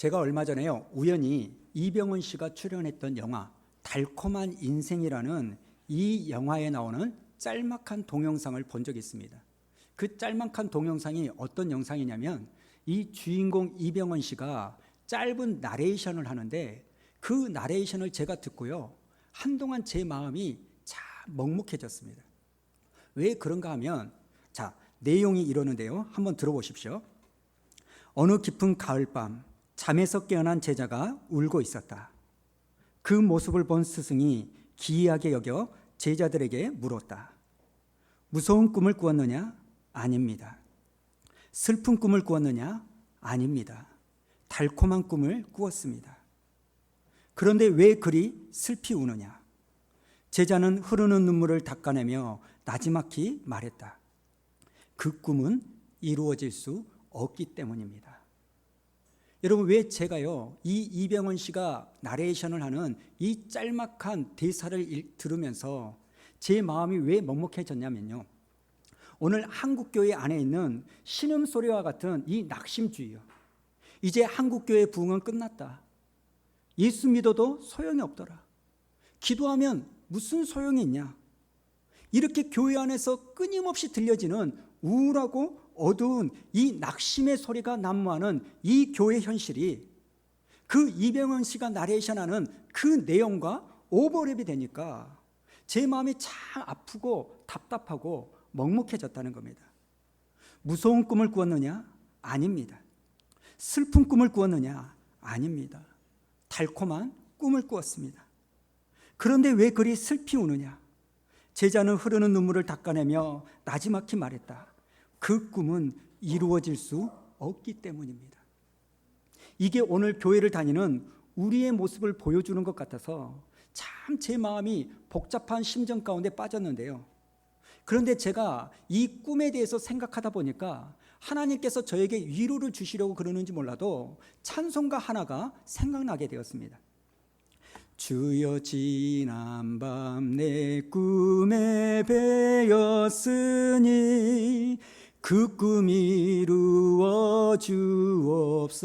제가 얼마 전에요, 우연히 이병헌 씨가 출연했던 영화 달콤한 인생이라는 이 영화에 나오는 짤막한 동영상을 본 적이 있습니다. 그 짤막한 동영상이 어떤 영상이냐면 이 주인공 이병헌 씨가 짧은 나레이션을 하는데 그 나레이션을 제가 듣고요, 한동안 제 마음이 참 먹먹해졌습니다. 왜 그런가 하면, 자, 내용이 이러는데요, 한번 들어보십시오. 어느 깊은 가을밤 잠에서 깨어난 제자가 울고 있었다. 그 모습을 본 스승이 기이하게 여겨 제자들에게 물었다. 무서운 꿈을 꾸었느냐? 아닙니다. 슬픈 꿈을 꾸었느냐? 아닙니다. 달콤한 꿈을 꾸었습니다. 그런데 왜 그리 슬피 우느냐? 제자는 흐르는 눈물을 닦아내며 나지막히 말했다. 그 꿈은 이루어질 수 없기 때문입니다. 여러분, 왜 제가요, 이 이병헌 씨가 나레이션을 하는 이 짤막한 대사를 들으면서 제 마음이 왜 먹먹해졌냐면요, 오늘 한국교회 안에 있는 신음소리와 같은 이 낙심주의요, 이제 한국교회 부흥은 끝났다. 예수 믿어도 소용이 없더라. 기도하면 무슨 소용이 있냐. 이렇게 교회 안에서 끊임없이 들려지는 우울하고 어두운 이 낙심의 소리가 난무하는 이 교회 현실이 그 이병헌 씨가 나레이션하는 그 내용과 오버랩이 되니까 제 마음이 참 아프고 답답하고 먹먹해졌다는 겁니다. 무서운 꿈을 꾸었느냐? 아닙니다. 슬픈 꿈을 꾸었느냐? 아닙니다. 달콤한 꿈을 꾸었습니다. 그런데 왜 그리 슬피 우느냐? 제자는 흐르는 눈물을 닦아내며 나지막히 말했다. 그 꿈은 이루어질 수 없기 때문입니다. 이게 오늘 교회를 다니는 우리의 모습을 보여주는 것 같아서 참 제 마음이 복잡한 심정 가운데 빠졌는데요. 그런데 제가 이 꿈에 대해서 생각하다 보니까 하나님께서 저에게 위로를 주시려고 그러는지 몰라도 찬송가 하나가 생각나게 되었습니다. 주여 지난밤 내 꿈에 배었으니 그 꿈 이루어 주옵소서.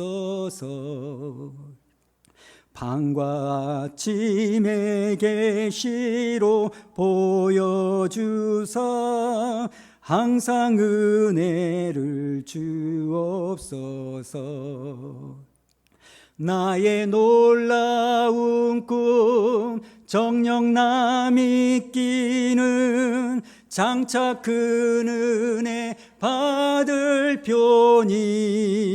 밤과 아침의 계시로 보여주사 항상 은혜를 주옵소서. 나의 놀라운 꿈 정녕 남이 끼는 장차 큰 은혜 받을 표니.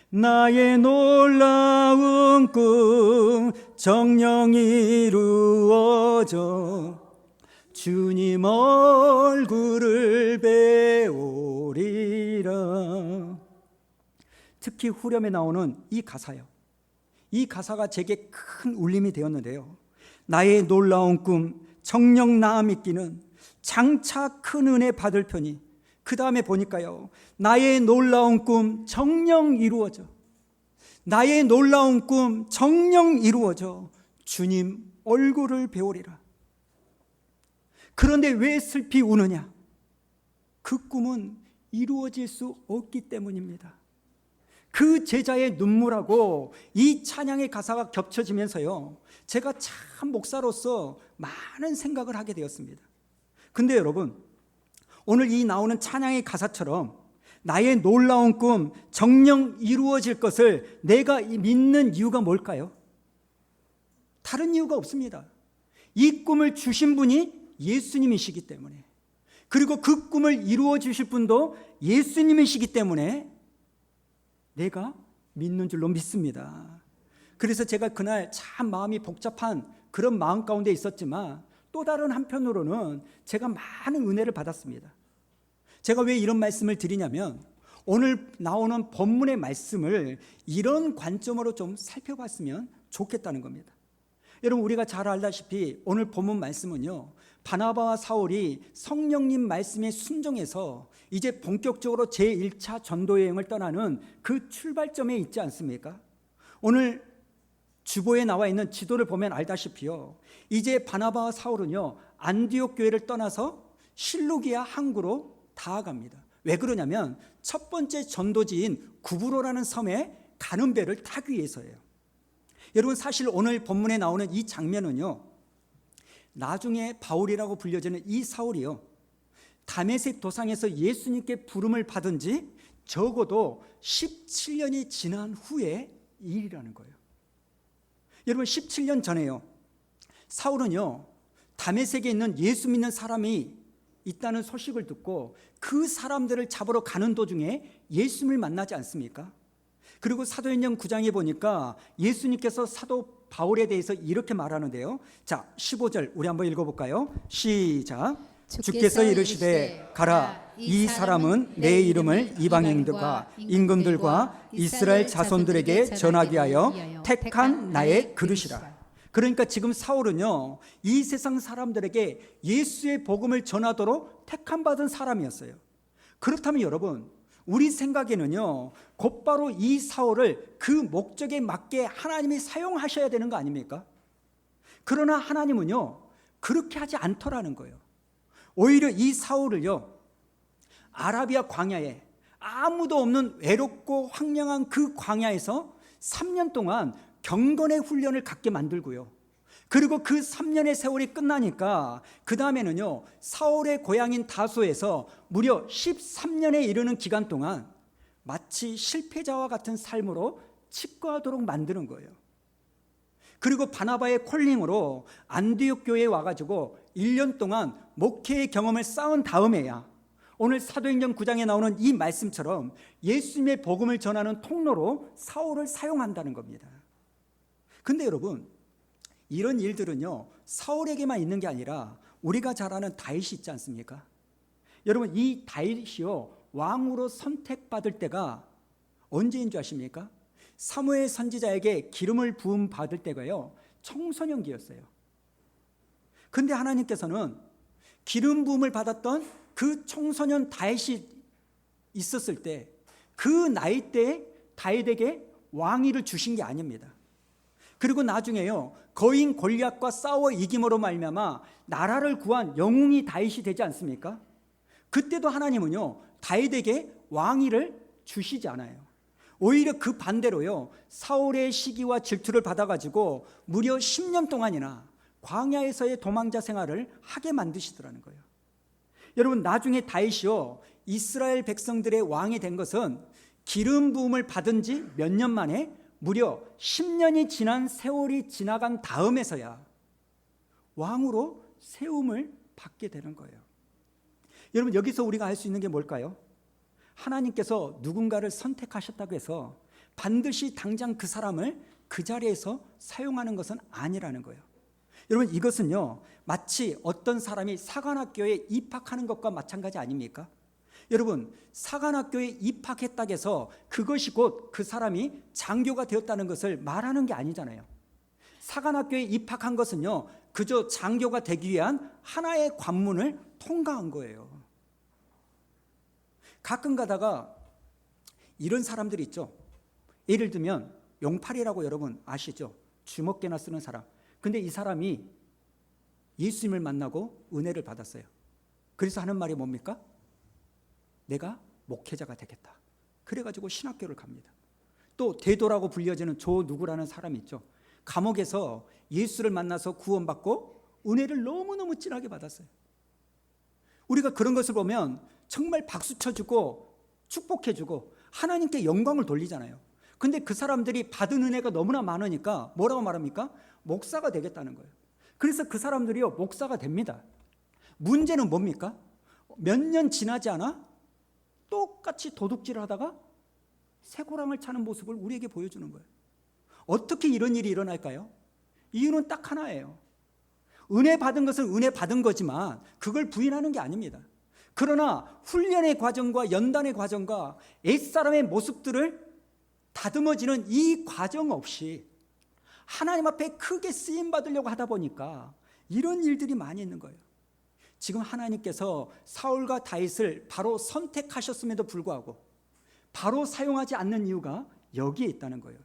나의 놀라운 꿈 정녕 이루어져 주님 얼굴을 배우리라. 특히 후렴에 나오는 이 가사요, 이 가사가 제게 큰 울림이 되었는데요. 나의 놀라운 꿈 정녕 나음이 끼는 장차 큰 은혜 받을 편이. 그 다음에 보니까요, 나의 놀라운 꿈 정녕 이루어져. 나의 놀라운 꿈 정녕 이루어져 주님 얼굴을 배우리라. 그런데 왜 슬피 우느냐? 그 꿈은 이루어질 수 없기 때문입니다. 그 제자의 눈물하고 이 찬양의 가사가 겹쳐지면서요, 제가 참 목사로서 많은 생각을 하게 되었습니다. 근데 여러분, 오늘 이 나오는 찬양의 가사처럼 나의 놀라운 꿈 정녕 이루어질 것을 내가 믿는 이유가 뭘까요? 다른 이유가 없습니다. 이 꿈을 주신 분이 예수님이시기 때문에, 그리고 그 꿈을 이루어 주실 분도 예수님이시기 때문에 내가 믿는 줄로 믿습니다. 그래서 제가 그날 참 마음이 복잡한 그런 마음 가운데 있었지만 또 다른 한편으로는 제가 많은 은혜를 받았습니다. 제가 왜 이런 말씀을 드리냐면, 오늘 나오는 본문의 말씀을 이런 관점으로 좀 살펴봤으면 좋겠다는 겁니다. 여러분, 우리가 잘 알다시피 오늘 본문 말씀은요, 바나바와 사울이 성령님 말씀에 순종해서 이제 본격적으로 제1차 전도여행을 떠나는 그 출발점에 있지 않습니까? 오늘 주보에 나와 있는 지도를 보면 알다시피요, 이제 바나바와 사울은요, 안디옥 교회를 떠나서 실루기아 항구로 다가갑니다. 왜 그러냐면 첫 번째 전도지인 구브로라는 섬에 가는 배를 타기 위해서예요. 여러분, 사실 오늘 본문에 나오는 이 장면은요, 나중에 바울이라고 불려지는 이 사울이요, 다메섹 도상에서 예수님께 부름을 받은 지 적어도 17년이 지난 후의 일이라는 거예요. 여러분, 17년 전에요, 사울은요, 다메섹에 있는 예수 믿는 사람이 있다는 소식을 듣고 그 사람들을 잡으러 가는 도중에 예수님을 만나지 않습니까? 그리고 사도행전 9장에 보니까 예수님께서 사도 바울에 대해서 이렇게 말하는데요. 자, 15절 우리 한번 읽어볼까요? 시작. 주께서 이르시되 가라, 이 사람은 내 이름을 이방인들과 임금들과 이스라엘 자손들에게 전하게 하여 택한 나의 그릇이라. 그러니까 지금 사울은요, 이 세상 사람들에게 예수의 복음을 전하도록 택함받은 사람이었어요. 그렇다면 여러분, 우리 생각에는요, 곧바로 이 사울을 그 목적에 맞게 하나님이 사용하셔야 되는 거 아닙니까? 그러나 하나님은요, 그렇게 하지 않더라는 거예요. 오히려 이 사울을요, 아라비아 광야에 아무도 없는 외롭고 황량한 그 광야에서 3년 동안 경건의 훈련을 갖게 만들고요, 그리고 그 3년의 세월이 끝나니까 그 다음에는요, 사울의 고향인 다소에서 무려 13년에 이르는 기간 동안 마치 실패자와 같은 삶으로 치과하도록 만드는 거예요. 그리고 바나바의 콜링으로 안디옥 교회에 와가지고 1년 동안 목회의 경험을 쌓은 다음에야 오늘 사도행전 9장에 나오는 이 말씀처럼 예수님의 복음을 전하는 통로로 사울을 사용한다는 겁니다. 근데 여러분, 이런 일들은요, 사울에게만 있는 게 아니라 우리가 잘 아는 다윗이 있지 않습니까? 여러분, 이 다윗이요, 왕으로 선택받을 때가 언제인 줄 아십니까? 사무엘 선지자에게 기름을 부음 받을 때가요, 청소년기였어요. 근데 하나님께서는 기름 부음을 받았던 그 청소년 다윗이 있었을 때 그 나이 때에 다윗에게 왕위를 주신 게 아닙니다. 그리고 나중에요, 거인 골리앗과 싸워 이김으로 말미암아 나라를 구한 영웅이 다윗이 되지 않습니까? 그때도 하나님은요, 다윗에게 왕위를 주시지 않아요. 오히려 그 반대로요, 사울의 시기와 질투를 받아가지고 무려 10년 동안이나 광야에서의 도망자 생활을 하게 만드시더라는 거예요. 여러분, 나중에 다윗이요, 이스라엘 백성들의 왕이 된 것은 기름 부음을 받은 지 몇 년 만에 무려 10년이 지난 세월이 지나간 다음에서야 왕으로 세움을 받게 되는 거예요. 여러분, 여기서 우리가 알 수 있는 게 뭘까요? 하나님께서 누군가를 선택하셨다고 해서 반드시 당장 그 사람을 그 자리에서 사용하는 것은 아니라는 거예요. 여러분, 이것은요, 마치 어떤 사람이 사관학교에 입학하는 것과 마찬가지 아닙니까? 여러분, 사관학교에 입학했다고 해서 그것이 곧 그 사람이 장교가 되었다는 것을 말하는 게 아니잖아요. 사관학교에 입학한 것은요, 그저 장교가 되기 위한 하나의 관문을 통과한 거예요. 가끔 가다가 이런 사람들이 있죠. 예를 들면 용팔이라고 여러분 아시죠? 주먹개나 쓰는 사람. 근데 이 사람이 예수님을 만나고 은혜를 받았어요. 그래서 하는 말이 뭡니까? 내가 목회자가 되겠다. 그래가지고 신학교를 갑니다. 또 대도라고 불려지는 조 누구라는 사람이 있죠. 감옥에서 예수를 만나서 구원받고 은혜를 너무너무 진하게 받았어요. 우리가 그런 것을 보면 정말 박수 쳐주고 축복해주고 하나님께 영광을 돌리잖아요. 근데 그 사람들이 받은 은혜가 너무나 많으니까 뭐라고 말합니까? 목사가 되겠다는 거예요. 그래서 그 사람들이요, 목사가 됩니다. 문제는 뭡니까? 몇 년 지나지 않아 똑같이 도둑질을 하다가 쇠고랑을 차는 모습을 우리에게 보여주는 거예요. 어떻게 이런 일이 일어날까요? 이유는 딱 하나예요. 은혜 받은 것은 은혜 받은 거지만 그걸 부인하는 게 아닙니다. 그러나 훈련의 과정과 연단의 과정과 옛사람의 모습들을 다듬어지는 이 과정 없이 하나님 앞에 크게 쓰임받으려고 하다 보니까 이런 일들이 많이 있는 거예요. 지금 하나님께서 사울과 다윗을 바로 선택하셨음에도 불구하고 바로 사용하지 않는 이유가 여기에 있다는 거예요.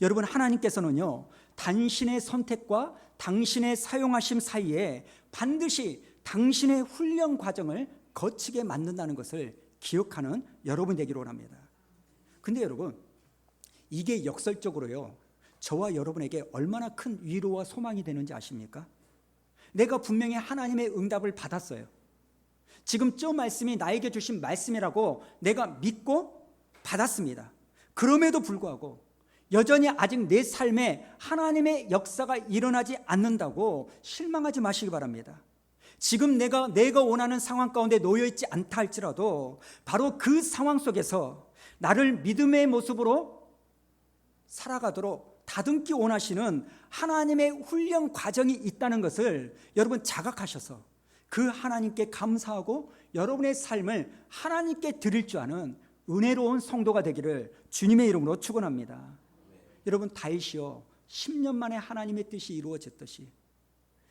여러분, 하나님께서는요, 당신의 선택과 당신의 사용하심 사이에 반드시 당신의 훈련 과정을 거치게 만든다는 것을 기억하는 여러분 되기를 원합니다. 근데 여러분, 이게 역설적으로요, 저와 여러분에게 얼마나 큰 위로와 소망이 되는지 아십니까? 내가 분명히 하나님의 응답을 받았어요. 지금 저 말씀이 나에게 주신 말씀이라고 내가 믿고 받았습니다. 그럼에도 불구하고 여전히 아직 내 삶에 하나님의 역사가 일어나지 않는다고 실망하지 마시기 바랍니다. 지금 내가 원하는 상황 가운데 놓여 있지 않다 할지라도 바로 그 상황 속에서 나를 믿음의 모습으로 살아가도록 다듬기 원하시는 하나님의 훈련 과정이 있다는 것을 여러분 자각하셔서 그 하나님께 감사하고 여러분의 삶을 하나님께 드릴 줄 아는 은혜로운 성도가 되기를 주님의 이름으로 축원합니다. 여러분, 다윗이요 10년 만에 하나님의 뜻이 이루어졌듯이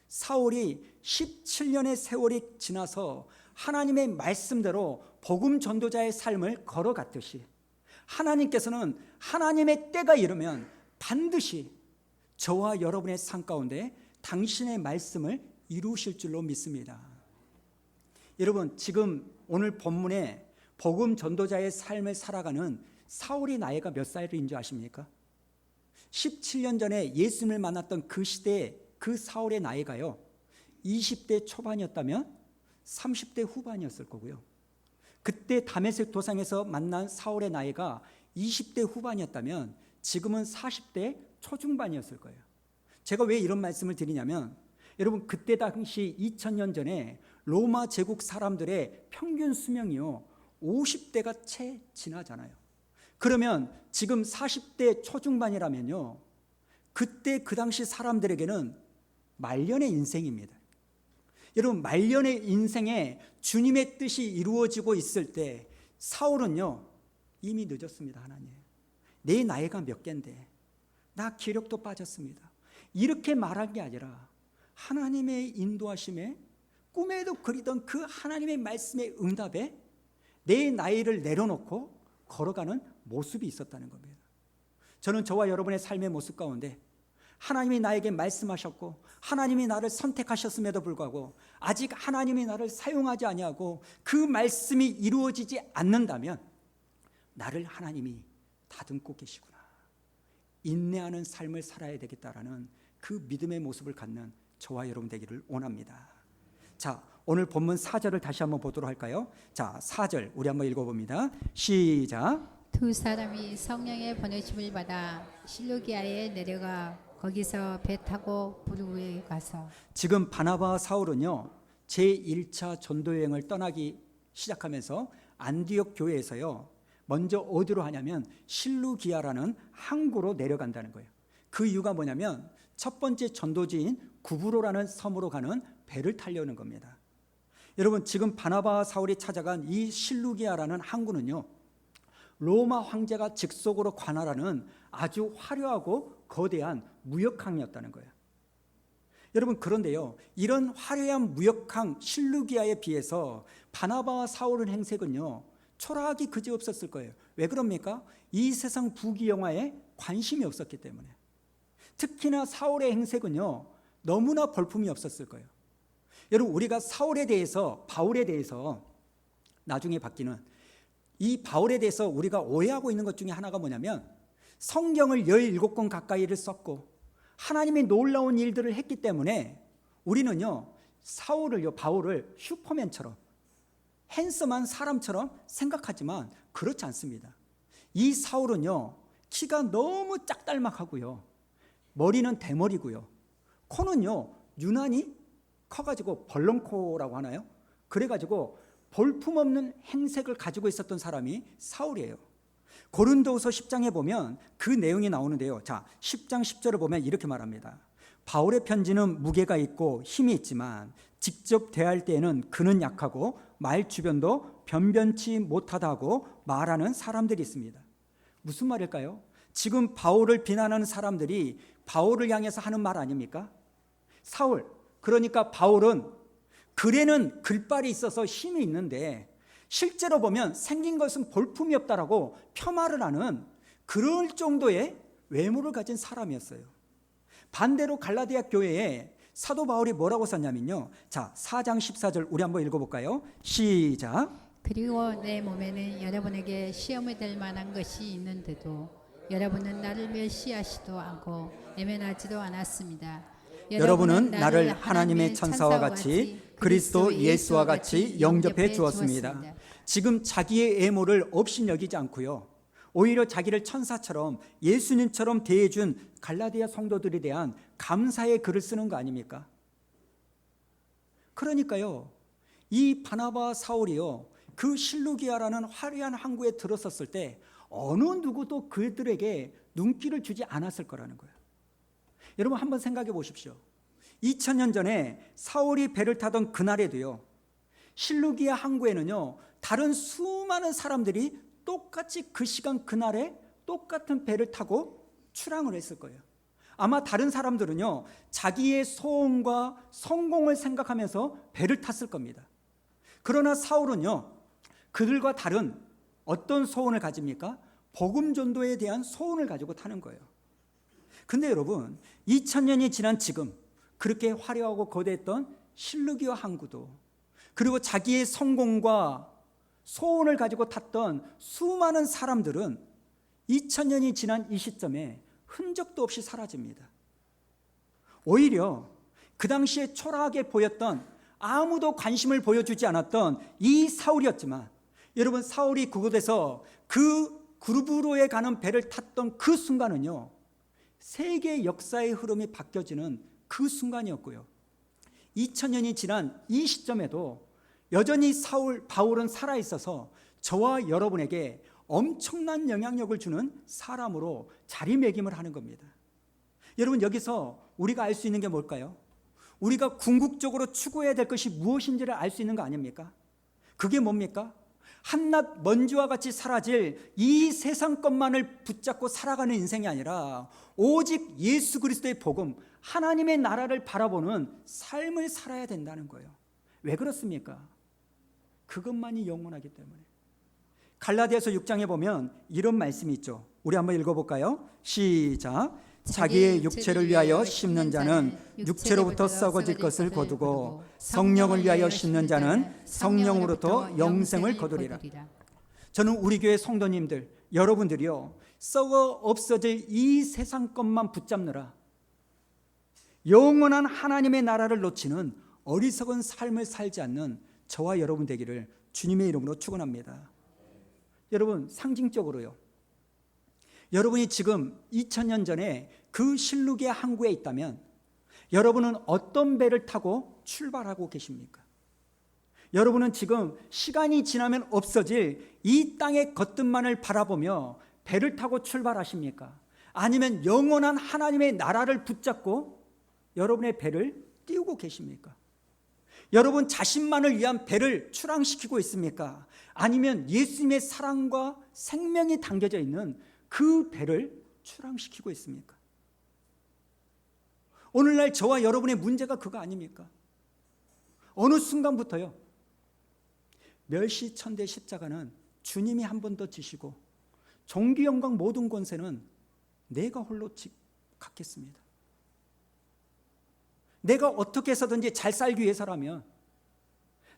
사울이 17년의 세월이 지나서 하나님의 말씀대로 복음 전도자의 삶을 걸어갔듯이 하나님께서는 하나님의 때가 이르면 반드시 저와 여러분의 삶 가운데 당신의 말씀을 이루실 줄로 믿습니다. 여러분, 지금 오늘 본문에 복음 전도자의 삶을 살아가는 사울의 나이가 몇 살인 줄 아십니까? 17년 전에 예수님을 만났던 그 시대에 그 사울의 나이가요 20대 초반이었다면 30대 후반이었을 거고요. 그때 다메섹 도상에서 만난 사울의 나이가 20대 후반이었다면 지금은 40대 초중반이었을 거예요. 제가 왜 이런 말씀을 드리냐면, 여러분, 그때 당시 2000년 전에 로마 제국 사람들의 평균 수명이요 50대가 채 지나잖아요. 그러면 지금 40대 초중반이라면요, 그때 그 당시 사람들에게는 말년의 인생입니다. 여러분, 말년의 인생에 주님의 뜻이 이루어지고 있을 때 사울은요 이미 늦었습니다. 하나님, 내 나이가 몇 갠데 나 기력도 빠졌습니다. 이렇게 말한 게 아니라 하나님의 인도하심에 꿈에도 그리던 그 하나님의 말씀의 응답에 내 나이를 내려놓고 걸어가는 모습이 있었다는 겁니다. 저는 저와 여러분의 삶의 모습 가운데 하나님이 나에게 말씀하셨고 하나님이 나를 선택하셨음에도 불구하고 아직 하나님이 나를 사용하지 아니하고 그 말씀이 이루어지지 않는다면 나를 하나님이 다듬고 계시구나, 인내하는 삶을 살아야 되겠다라는 그 믿음의 모습을 갖는 저와 여러분 되기를 원합니다. 자, 오늘 본문 4절을 다시 한번 보도록 할까요? 자, 4절 우리 한번 읽어봅니다. 시작. 두 사람이 성령의 번호심을 받아 실루기아에 내려가 거기서 배 타고 부르에 가서. 지금 바나바와 사울은요 제1차 전도여행을 떠나기 시작하면서 안디옥 교회에서요 먼저 어디로 하냐면 실루기아라는 항구로 내려간다는 거예요. 그 이유가 뭐냐면 첫 번째 전도지인 구브로라는 섬으로 가는 배를 타려는 겁니다. 여러분, 지금 바나바와 사울이 찾아간 이 실루기아라는 항구는요 로마 황제가 직속으로 관할하는 아주 화려하고 거대한 무역항이었다는 거예요. 여러분, 그런데요 이런 화려한 무역항 실루기아에 비해서 바나바와 사울의 행색은요 초라하기 그지없었을 거예요. 왜 그럽니까? 이 세상 부귀영화에 관심이 없었기 때문에. 특히나 사울의 행색은요 너무나 볼품이 없었을 거예요. 여러분, 우리가 사울에 대해서, 바울에 대해서 나중에 바뀌는 이 바울에 대해서 우리가 오해하고 있는 것 중에 하나가 뭐냐면 성경을 17권 가까이를 썼고 하나님의 놀라운 일들을 했기 때문에 우리는요 사울을요, 바울을 슈퍼맨처럼 핸섬한 사람처럼 생각하지만 그렇지 않습니다. 이 사울은요 키가 너무 짝달막하고요, 머리는 대머리고요, 코는요 유난히 커가지고 벌렁코라고 하나요? 그래가지고 볼품없는 행색을 가지고 있었던 사람이 사울이에요. 고린도후서 10장에 보면 그 내용이 나오는데요. 자, 10장 10절을 보면 이렇게 말합니다. 바울의 편지는 무게가 있고 힘이 있지만 직접 대할 때에는 그는 약하고 말 주변도 변변치 못하다고 말하는 사람들이 있습니다. 무슨 말일까요? 지금 바울을 비난하는 사람들이 바울을 향해서 하는 말 아닙니까? 사울, 그러니까 바울은 글에는 글발이 있어서 힘이 있는데 실제로 보면 생긴 것은 볼품이 없다라고 폄하를 하는 그럴 정도의 외모를 가진 사람이었어요. 반대로 갈라디아 교회에 사도 바울이 뭐라고 썼냐면요, 자 4장 14절 우리 한번 읽어볼까요? 시작. 그리고 내 몸에는 여러분에게 시험이 될 만한 것이 있는데도 여러분은 나를 멸시하지도 않고 애면하지도 않았습니다. 여러분은 나를 하나님의 천사와 같이 그리스도 예수와 같이 영접해 주었습니다. 지금 자기의 애모를 업신여기지 않고요, 오히려 자기를 천사처럼 예수님처럼 대해준 갈라디아 성도들에 대한 감사의 글을 쓰는 거 아닙니까? 그러니까요, 이 바나바와 사울이요, 그 실루기아라는 화려한 항구에 들어섰을 때 어느 누구도 그들에게 눈길을 주지 않았을 거라는 거예요. 여러분 한번 생각해 보십시오. 2000년 전에 사울이 배를 타던 그날에도요, 실루기아 항구에는요, 다른 수많은 사람들이 똑같이 그 시간 그날에 똑같은 배를 타고 출항을 했을 거예요. 아마 다른 사람들은요, 자기의 소원과 성공을 생각하면서 배를 탔을 겁니다. 그러나 사울은요, 그들과 다른 어떤 소원을 가집니까? 복음 전도에 대한 소원을 가지고 타는 거예요. 근데 여러분, 2000년이 지난 지금 그렇게 화려하고 거대했던 실루기아 항구도, 그리고 자기의 성공과 소원을 가지고 탔던 수많은 사람들은 2000년이 지난 이 시점에 흔적도 없이 사라집니다. 오히려 그 당시에 초라하게 보였던, 아무도 관심을 보여주지 않았던 이 사울이었지만, 여러분 사울이 그곳에서 그 구브로에 가는 배를 탔던 그 순간은요, 세계 역사의 흐름이 바뀌어지는 그 순간이었고요, 2000년이 지난 이 시점에도 여전히 바울은 살아있어서 저와 여러분에게 엄청난 영향력을 주는 사람으로 자리매김을 하는 겁니다. 여러분 여기서 우리가 알 수 있는 게 뭘까요? 우리가 궁극적으로 추구해야 될 것이 무엇인지를 알 수 있는 거 아닙니까? 그게 뭡니까? 한낱 먼지와 같이 사라질 이 세상 것만을 붙잡고 살아가는 인생이 아니라 오직 예수 그리스도의 복음, 하나님의 나라를 바라보는 삶을 살아야 된다는 거예요. 왜 그렇습니까? 그것만이 영원하기 때문에. 갈라디아서 6장에 보면 이런 말씀이 있죠. 우리 한번 읽어볼까요? 시작. 자기의 육체를 위하여 심는 자는 육체로부터 썩어질 것을 거두고 성령을 위하여 심는 자는 성령으로부터 영생을 거두리라. 저는 우리 교회 성도님들, 여러분들이요, 썩어 없어질 이 세상 것만 붙잡느라 영원한 하나님의 나라를 놓치는 어리석은 삶을 살지 않는 저와 여러분 되기를 주님의 이름으로 축원합니다. 여러분 상징적으로요, 여러분이 지금 2000년 전에 그 실루기아 항구에 있다면 여러분은 어떤 배를 타고 출발하고 계십니까? 여러분은 지금 시간이 지나면 없어질 이 땅의 것들만을 바라보며 배를 타고 출발하십니까? 아니면 영원한 하나님의 나라를 붙잡고 여러분의 배를 띄우고 계십니까? 여러분 자신만을 위한 배를 출항시키고 있습니까? 아니면 예수님의 사랑과 생명이 담겨져 있는 그 배를 출항시키고 있습니까? 오늘날 저와 여러분의 문제가 그거 아닙니까? 어느 순간부터요, 멸시천대 십자가는 주님이 한 번 더 지시고 존귀 영광 모든 권세는 내가 홀로 갖겠습니다. 내가 어떻게 해서든지 잘 살기 위해서라면,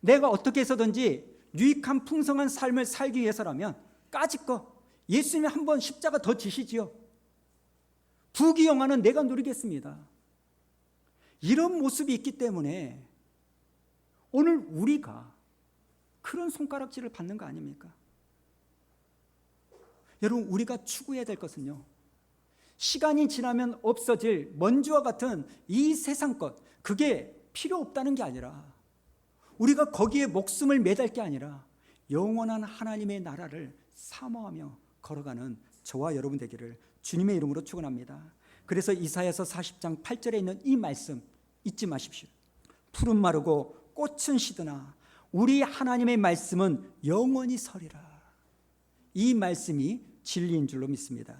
내가 어떻게 해서든지 유익한 풍성한 삶을 살기 위해서라면 까짓거 예수님이 한 번 십자가 더 지시지요. 부귀영화는 내가 누리겠습니다. 이런 모습이 있기 때문에 오늘 우리가 그런 손가락질을 받는 거 아닙니까? 여러분 우리가 추구해야 될 것은요, 시간이 지나면 없어질 먼지와 같은 이 세상 것, 그게 필요 없다는 게 아니라, 우리가 거기에 목숨을 매달 게 아니라 영원한 하나님의 나라를 사모하며 걸어가는 저와 여러분 되기를 주님의 이름으로 축원합니다. 그래서 이사야서 40장 8절에 있는 이 말씀 잊지 마십시오. 푸른 마르고 꽃은 시드나 우리 하나님의 말씀은 영원히 서리라. 이 말씀이 진리인 줄로 믿습니다.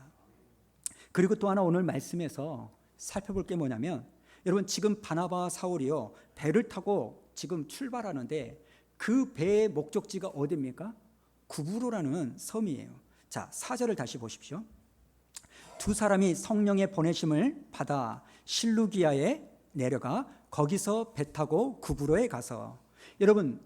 그리고 또 하나 오늘 말씀에서 살펴볼 게 뭐냐면, 여러분 지금 바나바와 사울이요 배를 타고 지금 출발하는데 그 배의 목적지가 어디입니까? 구브로라는 섬이에요. 자, 4절을 다시 보십시오. 두 사람이 성령의 보내심을 받아 실루기아에 내려가 거기서 배 타고 구브로에 가서, 여러분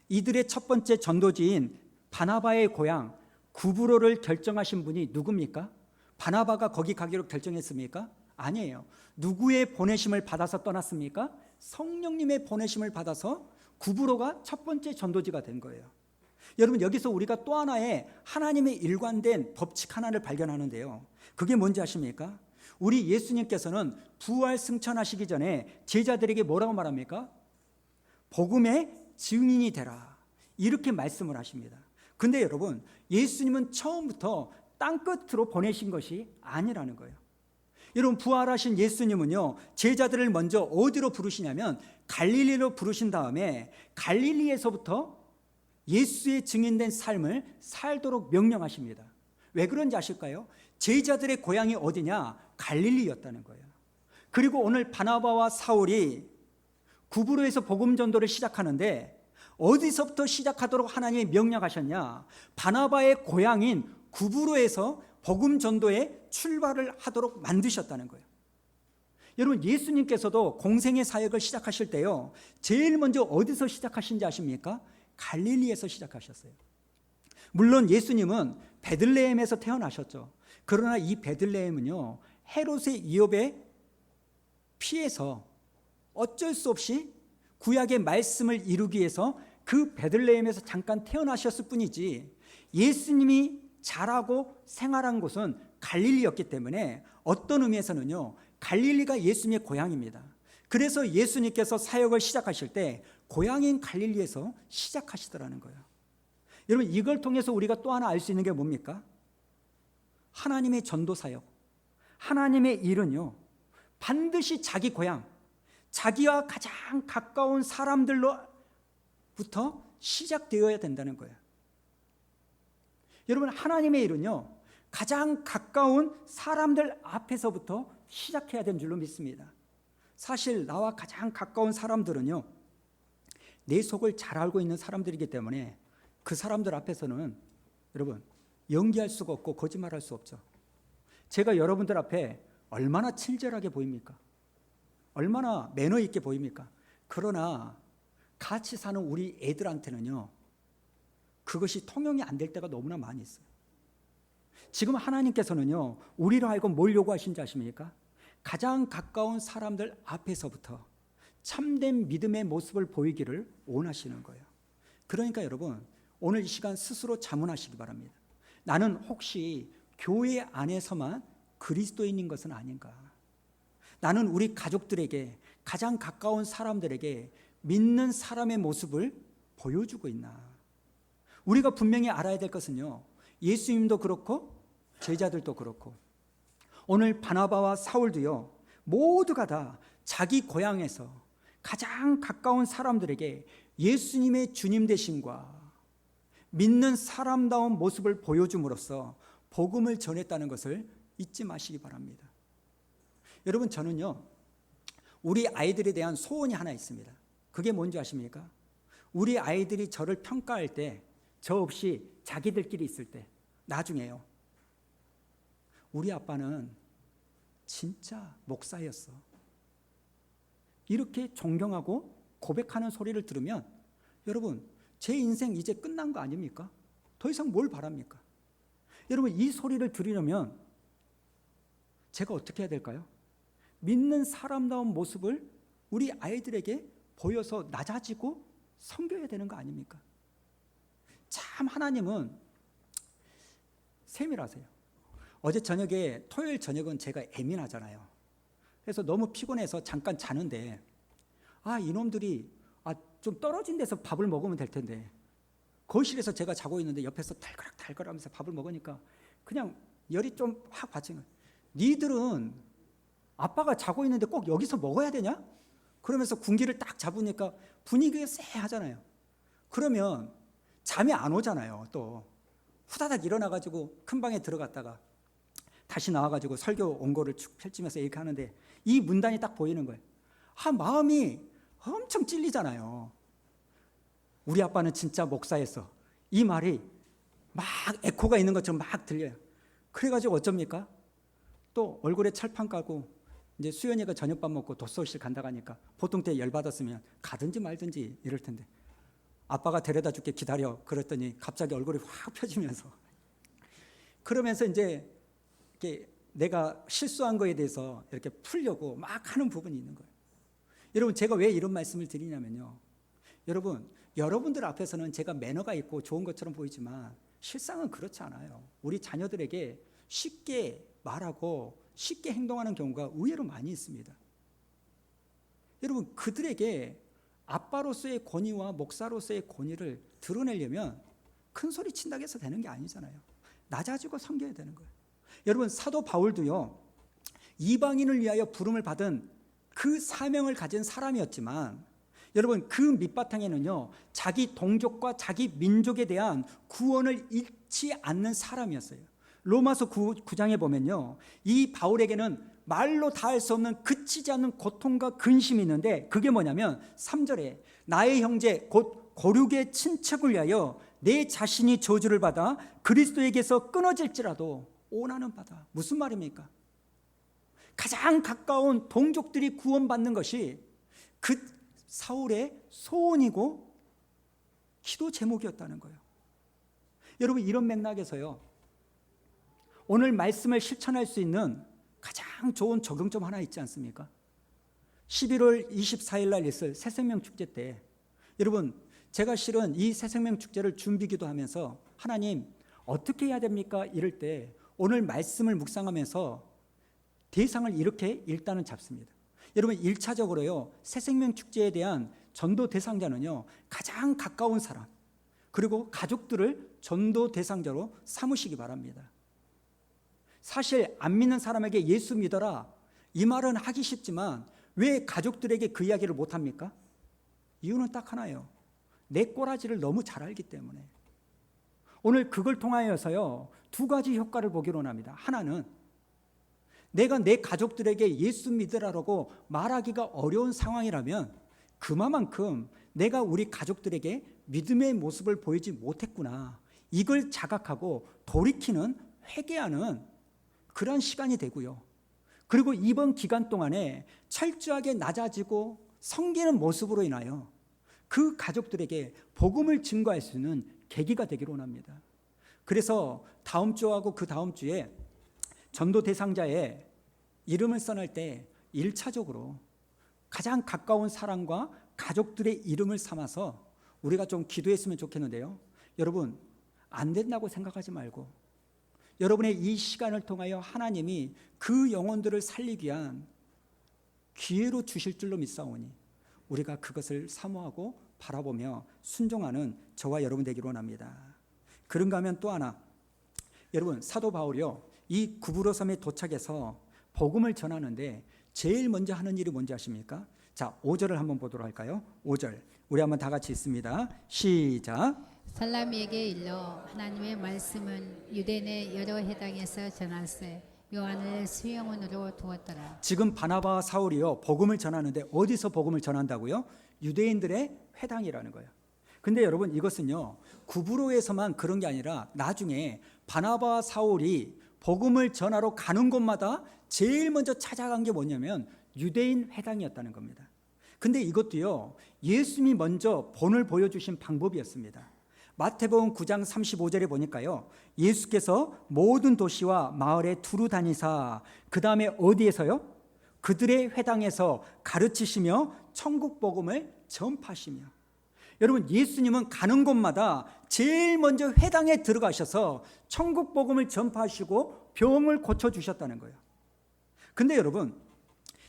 이들의 첫 번째 전도지인 바나바의 고향 구브로를 결정하신 분이 누굽니까? 바나바가 거기 가기로 결정했습니까? 아니에요. 누구의 보내심을 받아서 떠났습니까? 성령님의 보내심을 받아서 구브로가 첫 번째 전도지가 된 거예요. 여러분, 여기서 우리가 또 하나의 하나님의 일관된 법칙 하나를 발견하는데요. 그게 뭔지 아십니까? 우리 예수님께서는 부활 승천하시기 전에 제자들에게 뭐라고 말합니까? 복음의 증인이 되라, 이렇게 말씀을 하십니다. 근데 여러분, 예수님은 처음부터 땅끝으로 보내신 것이 아니라는 거예요. 여러분, 부활하신 예수님은요, 제자들을 먼저 어디로 부르시냐면 갈릴리로 부르신 다음에 갈릴리에서부터 예수의 증인된 삶을 살도록 명령하십니다. 왜 그런지 아실까요? 제자들의 고향이 어디냐? 갈릴리였다는 거예요. 그리고 오늘 바나바와 사울이 구브로에서 복음 전도를 시작하는데 어디서부터 시작하도록 하나님이 명령하셨냐? 바나바의 고향인 구브로에서 복음 전도에 출발을 하도록 만드셨다는 거예요. 여러분, 예수님께서도 공생의 사역을 시작하실 때요, 제일 먼저 어디서 시작하신지 아십니까? 갈릴리에서 시작하셨어요. 물론 예수님은 베들레헴에서 태어나셨죠. 그러나 이 베들레헴은요, 헤롯의 위협에 피해서 어쩔 수 없이 구약의 말씀을 이루기 위해서 그 베들레헴에서 잠깐 태어나셨을 뿐이지, 예수님이 자라고 생활한 곳은 갈릴리였기 때문에 어떤 의미에서는요, 갈릴리가 예수님의 고향입니다. 그래서 예수님께서 사역을 시작하실 때 고향인 갈릴리에서 시작하시더라는 거예요. 여러분, 이걸 통해서 우리가 또 하나 알 수 있는 게 뭡니까? 하나님의 전도 사역, 하나님의 일은요, 반드시 자기 고향, 자기와 가장 가까운 사람들로부터 시작되어야 된다는 거예요. 여러분, 하나님의 일은요, 가장 가까운 사람들 앞에서부터 시작해야 되는 줄로 믿습니다. 사실 나와 가장 가까운 사람들은요, 내 속을 잘 알고 있는 사람들이기 때문에 그 사람들 앞에서는 여러분, 연기할 수가 없고 거짓말할 수 없죠. 제가 여러분들 앞에 얼마나 친절하게 보입니까? 얼마나 매너 있게 보입니까? 그러나 같이 사는 우리 애들한테는요, 그것이 통용이 안 될 때가 너무나 많이 있어요. 지금 하나님께서는요, 우리로 하여금 뭘 요구하신지 아십니까? 가장 가까운 사람들 앞에서부터 참된 믿음의 모습을 보이기를 원하시는 거예요. 그러니까 여러분, 오늘 이 시간 스스로 자문하시기 바랍니다. 나는 혹시 교회 안에서만 그리스도인인 것은 아닌가? 나는 우리 가족들에게, 가장 가까운 사람들에게 믿는 사람의 모습을 보여주고 있나? 우리가 분명히 알아야 될 것은요, 예수님도 그렇고 제자들도 그렇고 오늘 바나바와 사울도요, 모두가 다 자기 고향에서 가장 가까운 사람들에게 예수님의 주님 되심과 믿는 사람다운 모습을 보여줌으로써 복음을 전했다는 것을 잊지 마시기 바랍니다. 여러분, 저는요, 우리 아이들에 대한 소원이 하나 있습니다. 그게 뭔지 아십니까? 우리 아이들이 저를 평가할 때, 저 없이 자기들끼리 있을 때, 나중에요, 우리 아빠는 진짜 목사였어, 이렇게 존경하고 고백하는 소리를 들으면 여러분, 제 인생 이제 끝난 거 아닙니까? 더 이상 뭘 바랍니까? 여러분, 이 소리를 들으려면 제가 어떻게 해야 될까요? 믿는 사람다운 모습을 우리 아이들에게 보여서 낮아지고 섬겨야 되는 거 아닙니까? 참 하나님은 세밀하세요. 어제 저녁에, 토요일 저녁은 제가 예민하잖아요. 그래서 너무 피곤해서 잠깐 자는데, 이놈들이 좀 떨어진 데서 밥을 먹으면 될 텐데, 거실에서 제가 자고 있는데 옆에서 달그락 하면서 밥을 먹으니까 그냥 열이 좀 확 받친 거예요. 니들은 아빠가 자고 있는데 꼭 여기서 먹어야 되냐? 그러면서 군기를 딱 잡으니까 분위기가 쎄하잖아요. 그러면 잠이 안 오잖아요. 또 후다닥 일어나가지고 큰 방에 들어갔다가 다시 나와가지고 설교 원고를 쭉 펼치면서 이렇게 하는데 이 문단이 딱 보이는 거예요. 마음이 엄청 찔리잖아요. 우리 아빠는 진짜 목사였어, 이 말이 막 에코가 있는 것처럼 막 들려요. 그래가지고 어쩝니까? 또 얼굴에 철판 깔고 이제 수연이가 저녁밥 먹고 독서실 간다고 하니까 보통 때 열받았으면 가든지 말든지 이럴 텐데, 아빠가 데려다 줄게 기다려 그랬더니 갑자기 얼굴이 확 펴지면서, 그러면서 이제 이렇게 내가 실수한 거에 대해서 이렇게 풀려고 막 하는 부분이 있는 거예요. 여러분, 제가 왜 이런 말씀을 드리냐면요, 여러분들 앞에서는 제가 매너가 있고 좋은 것처럼 보이지만 실상은 그렇지 않아요. 우리 자녀들에게 쉽게 말하고 쉽게 행동하는 경우가 의외로 많이 있습니다. 여러분, 그들에게 아빠로서의 권위와 목사로서의 권위를 드러내려면 큰 소리 친다고 해서 되는 게 아니잖아요. 낮아지고 섬겨야 되는 거예요. 여러분, 사도 바울도요, 이방인을 위하여 부름을 받은 그 사명을 가진 사람이었지만, 여러분, 그 밑바탕에는요, 자기 동족과 자기 민족에 대한 구원을 잃지 않는 사람이었어요. 로마서 9장에 보면요, 이 바울에게는 말로 다할 수 없는 그치지 않는 고통과 근심이 있는데, 그게 뭐냐면 3절에 나의 형제 곧 고륙의 친척을 위하여 내 자신이 저주를 받아 그리스도에게서 끊어질지라도 오나는 바다. 무슨 말입니까? 가장 가까운 동족들이 구원받는 것이 그 사울의 소원이고 기도 제목이었다는 거예요. 여러분, 이런 맥락에서요, 오늘 말씀을 실천할 수 있는 가장 좋은 적용점 하나 있지 않습니까? 11월 24일 날 있을 새생명 축제 때, 여러분, 제가 실은 이 새생명 축제를 준비기도 하면서 하나님 어떻게 해야 됩니까? 이럴 때 오늘 말씀을 묵상하면서 대상을 이렇게 일단은 잡습니다. 여러분, 1차적으로요, 새생명 축제에 대한 전도 대상자는요, 가장 가까운 사람, 그리고 가족들을 전도 대상자로 삼으시기 바랍니다. 사실 안 믿는 사람에게 예수 믿어라, 이 말은 하기 쉽지만 왜 가족들에게 그 이야기를 못합니까? 이유는 딱 하나예요. 내 꼬라지를 너무 잘 알기 때문에. 오늘 그걸 통하여서요, 두 가지 효과를 보기로 합니다. 하나는 내가 내 가족들에게 예수 믿으라고 말하기가 어려운 상황이라면 그만큼 내가 우리 가족들에게 믿음의 모습을 보이지 못했구나, 이걸 자각하고 돌이키는, 회개하는 그런 시간이 되고요. 그리고 이번 기간 동안에 철저하게 낮아지고 섬기는 모습으로 인하여 그 가족들에게 복음을 증거할 수 있는 계기가 되기로 원합니다. 그래서 다음 주하고 그 다음 주에 전도 대상자의 이름을 써낼 때 1차적으로 가장 가까운 사람과 가족들의 이름을 삼아서 우리가 좀 기도했으면 좋겠는데요. 여러분, 안 된다고 생각하지 말고 여러분의 이 시간을 통하여 하나님이 그 영혼들을 살리기 위한 기회로 주실 줄로 믿사오니 우리가 그것을 사모하고 바라보며 순종하는 저와 여러분 되기로 원합니다. 그런가 하면 또 하나, 여러분, 사도 바울이요, 이 구브로 섬에 도착해서 복음을 전하는데 제일 먼저 하는 일이 뭔지 아십니까? 자, 5절을 한번 보도록 할까요? 5절 우리 한번 다 같이 읽습니다. 시작. 살라미에게 일러 하나님의 말씀은 유대인의 여러 해당에서 전할세 요한을 수용원으로 두었더라. 지금 바나바와 사울이요, 복음을 전하는데 어디서 복음을 전한다고요? 유대인들의 회당이라는 거예요. 근데 여러분, 이것은요, 구브로에서만 그런 게 아니라 나중에 바나바와 사울이 복음을 전하러 가는 곳마다 제일 먼저 찾아간 게 뭐냐면 유대인 회당이었다는 겁니다. 근데 이것도요, 예수님이 먼저 본을 보여주신 방법이었습니다. 마태복음 9장 35절에 보니까요, 예수께서 모든 도시와 마을에 두루 다니사 그 다음에 어디에서요? 그들의 회당에서 가르치시며 천국 복음을 전파하시며. 여러분, 예수님은 가는 곳마다 제일 먼저 회당에 들어가셔서 천국 복음을 전파하시고 병을 고쳐주셨다는 거예요. 근데 여러분,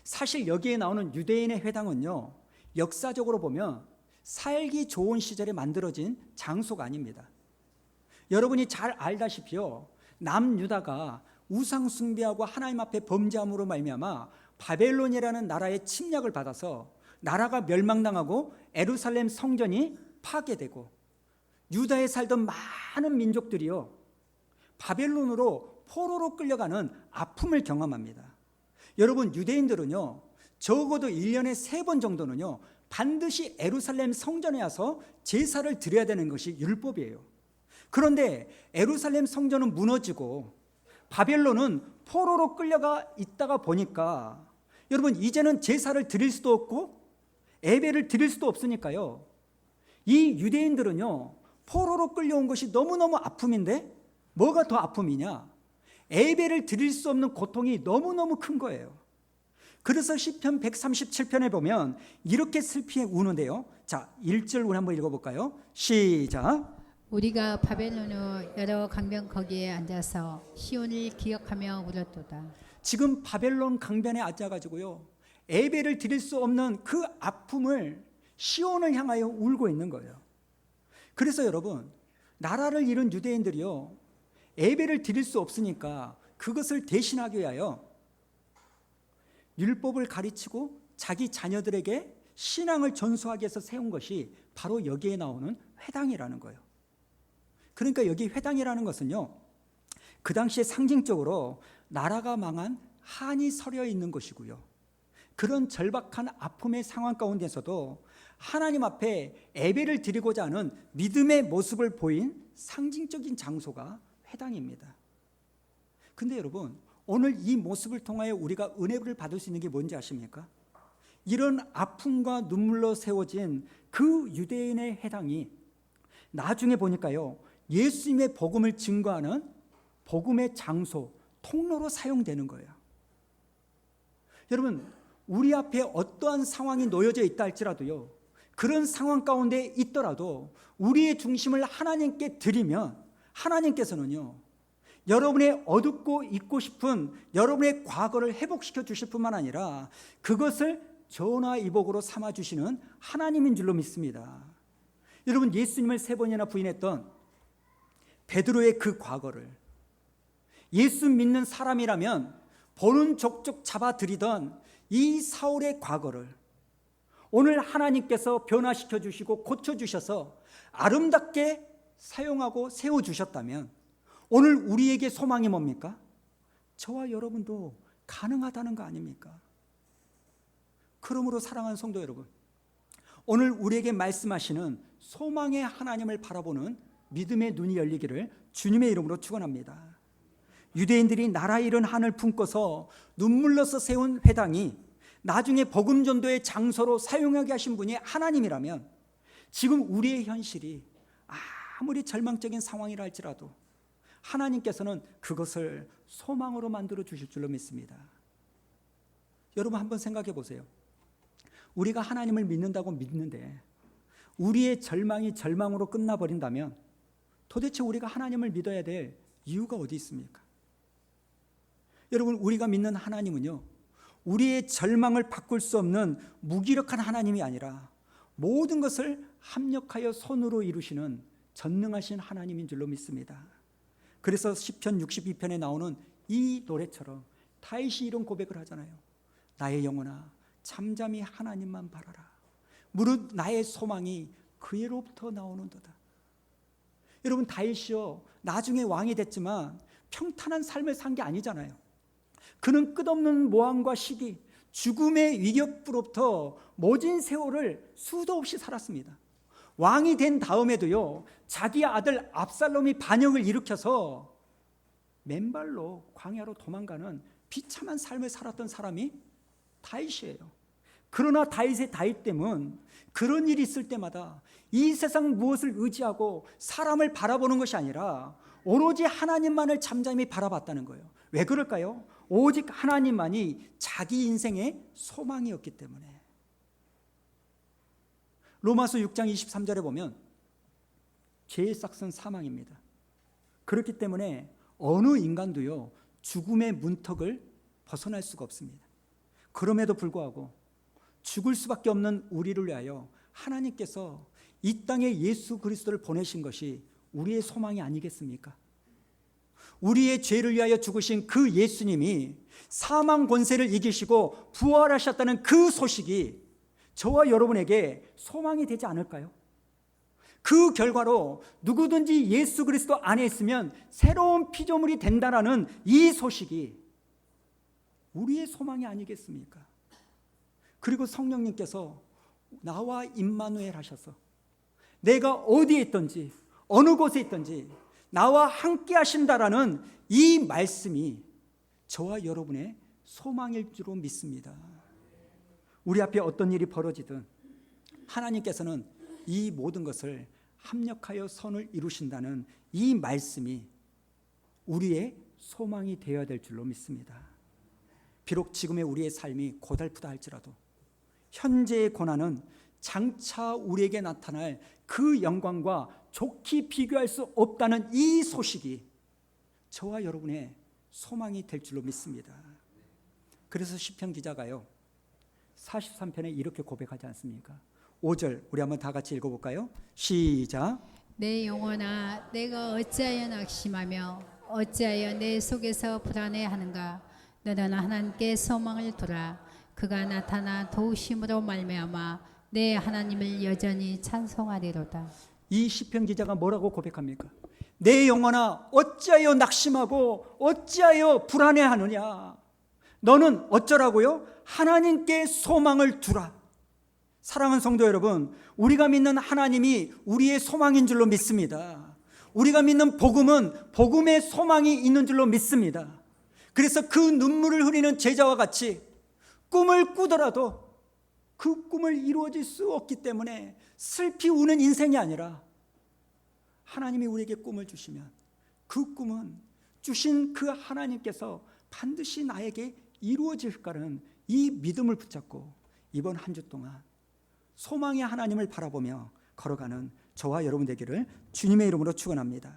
사실 여기에 나오는 유대인의 회당은요, 역사적으로 보면 살기 좋은 시절에 만들어진 장소가 아닙니다. 여러분이 잘 알다시피요, 남유다가 우상 숭배하고 하나님 앞에 범죄함으로 말미암아 바벨론이라는 나라의 침략을 받아서 나라가 멸망당하고 예루살렘 성전이 파괴되고 유다에 살던 많은 민족들이요, 바벨론으로 포로로 끌려가는 아픔을 경험합니다. 여러분, 유대인들은요, 적어도 1년에 3번 정도는요, 반드시 예루살렘 성전에 와서 제사를 드려야 되는 것이 율법이에요. 그런데 예루살렘 성전은 무너지고 바벨론은 포로로 끌려가 있다가 보니까 여러분, 이제는 제사를 드릴 수도 없고 예배를 드릴 수도 없으니까요, 이 유대인들은요, 포로로 끌려온 것이 너무너무 아픔인데 뭐가 더 아픔이냐? 예배를 드릴 수 없는 고통이 너무너무 큰 거예요. 그래서 시편 137편에 보면 이렇게 슬피 우는데요. 자, 1절 우리 한번 읽어볼까요? 시작. 우리가 바벨론의 여러 강변 거기에 앉아서 시온을 기억하며 울었도다. 지금 바벨론 강변에 앉아가지고요, 예배를 드릴 수 없는 그 아픔을 시온을 향하여 울고 있는 거예요. 그래서 여러분, 나라를 잃은 유대인들이요, 예배를 드릴 수 없으니까 그것을 대신하기 위하여 율법을 가르치고 자기 자녀들에게 신앙을 전수하기 위해서 세운 것이 바로 여기에 나오는 회당이라는 거예요. 그러니까 여기 회당이라는 것은요, 그 당시에 상징적으로 나라가 망한 한이 서려 있는 것이고요, 그런 절박한 아픔의 상황 가운데서도 하나님 앞에 예배를 드리고자 하는 믿음의 모습을 보인 상징적인 장소가 회당입니다. 근데 여러분, 오늘 이 모습을 통하여 우리가 은혜를 받을 수 있는 게 뭔지 아십니까? 이런 아픔과 눈물로 세워진 그 유대인의 회당이 나중에 보니까요, 예수님의 복음을 증거하는 복음의 장소, 통로로 사용되는 거예요. 여러분, 우리 앞에 어떠한 상황이 놓여져 있다 할지라도요, 그런 상황 가운데 있더라도 우리의 중심을 하나님께 드리면 하나님께서는요, 여러분의 어둡고 잊고 싶은 여러분의 과거를 회복시켜 주실 뿐만 아니라 그것을 전화위복으로 삼아 주시는 하나님인 줄로 믿습니다. 여러분, 예수님을 3번이나 부인했던 베드로의 그 과거를, 예수 믿는 사람이라면 보는 족족 잡아들이던 이 사울의 과거를 오늘 하나님께서 변화시켜 주시고 고쳐 주셔서 아름답게 사용하고 세워 주셨다면 오늘 우리에게 소망이 뭡니까? 저와 여러분도 가능하다는 거 아닙니까? 그러므로 사랑하는 성도 여러분, 오늘 우리에게 말씀하시는 소망의 하나님을 바라보는 믿음의 눈이 열리기를 주님의 이름으로 축원합니다. 유대인들이 나라 잃은 한을 품고서 눈물로서 세운 회당이 나중에 복음 전도의 장소로 사용하게 하신 분이 하나님이라면 지금 우리의 현실이 아무리 절망적인 상황이라 할지라도 하나님께서는 그것을 소망으로 만들어 주실 줄로 믿습니다. 여러분, 한번 생각해 보세요. 우리가 하나님을 믿는다고 믿는데 우리의 절망이 절망으로 끝나버린다면 도대체 우리가 하나님을 믿어야 될 이유가 어디 있습니까? 여러분, 우리가 믿는 하나님은요, 우리의 절망을 바꿀 수 없는 무기력한 하나님이 아니라 모든 것을 합력하여 손으로 이루시는 전능하신 하나님인 줄로 믿습니다. 그래서 시편 62편에 나오는 이 노래처럼 다윗이 이런 고백을 하잖아요. 나의 영혼아, 잠잠히 하나님만 바라라. 무릇 나의 소망이 그에로부터 나오는도다. 여러분, 다윗이요, 나중에 왕이 됐지만 평탄한 삶을 산 게 아니잖아요. 그는 끝없는 모함과 시기, 죽음의 위협으로부터 모진 세월을 수도 없이 살았습니다. 왕이 된 다음에도요, 자기 아들 압살롬이 반역을 일으켜서 맨발로 광야로 도망가는 비참한 삶을 살았던 사람이 다윗이에요. 그러나 다윗의 다윗됨은 그런 일이 있을 때마다 이 세상 무엇을 의지하고 사람을 바라보는 것이 아니라 오로지 하나님만을 잠잠히 바라봤다는 거예요. 왜 그럴까요? 오직 하나님만이 자기 인생의 소망이었기 때문에. 로마서 6장 23절에 보면 죄의 싹은 사망입니다. 그렇기 때문에 어느 인간도요, 죽음의 문턱을 벗어날 수가 없습니다. 그럼에도 불구하고 죽을 수밖에 없는 우리를 위하여 하나님께서 이 땅에 예수 그리스도를 보내신 것이 우리의 소망이 아니겠습니까? 우리의 죄를 위하여 죽으신 그 예수님이 사망 권세를 이기시고 부활하셨다는 그 소식이 저와 여러분에게 소망이 되지 않을까요? 그 결과로 누구든지 예수 그리스도 안에 있으면 새로운 피조물이 된다라는 이 소식이 우리의 소망이 아니겠습니까? 그리고 성령님께서 나와 임마누엘 하셔서 내가 어디에 있든지 어느 곳에 있든지 나와 함께 하신다라는 이 말씀이 저와 여러분의 소망일 줄로 믿습니다. 우리 앞에 어떤 일이 벌어지든 하나님께서는 이 모든 것을 합력하여 선을 이루신다는 이 말씀이 우리의 소망이 되어야 될 줄로 믿습니다. 비록 지금의 우리의 삶이 고달프다 할지라도 현재의 고난은 장차 우리에게 나타날 그 영광과 좋게 비교할 수 없다는 이 소식이 저와 여러분의 소망이 될 줄로 믿습니다. 그래서 시편 기자가요 43편에 이렇게 고백하지 않습니까? 5절 우리 한번 다 같이 읽어볼까요? 시작. 내 영혼아 내가 어찌하여 낙심하며 어찌하여 내 속에서 불안해하는가. 너는 하나님께 소망을 두라. 그가 나타나 도우심으로 말미암아 내 하나님을 여전히 찬송하리로다. 이 시편 기자가 뭐라고 고백합니까? 내 영혼아 어찌하여 낙심하고 어찌하여 불안해하느냐. 너는 어쩌라고요? 하나님께 소망을 두라. 사랑하는 성도 여러분, 우리가 믿는 하나님이 우리의 소망인 줄로 믿습니다. 우리가 믿는 복음은 복음의 소망이 있는 줄로 믿습니다. 그래서 그 눈물을 흘리는 제자와 같이 꿈을 꾸더라도 그 꿈을 이루어질 수 없기 때문에 슬피 우는 인생이 아니라 하나님이 우리에게 꿈을 주시면 그 꿈은 주신 그 하나님께서 반드시 나에게 이루어질 거라는 이 믿음을 붙잡고 이번 한 주 동안 소망의 하나님을 바라보며 걸어가는 저와 여러분 되기를 주님의 이름으로 축원합니다.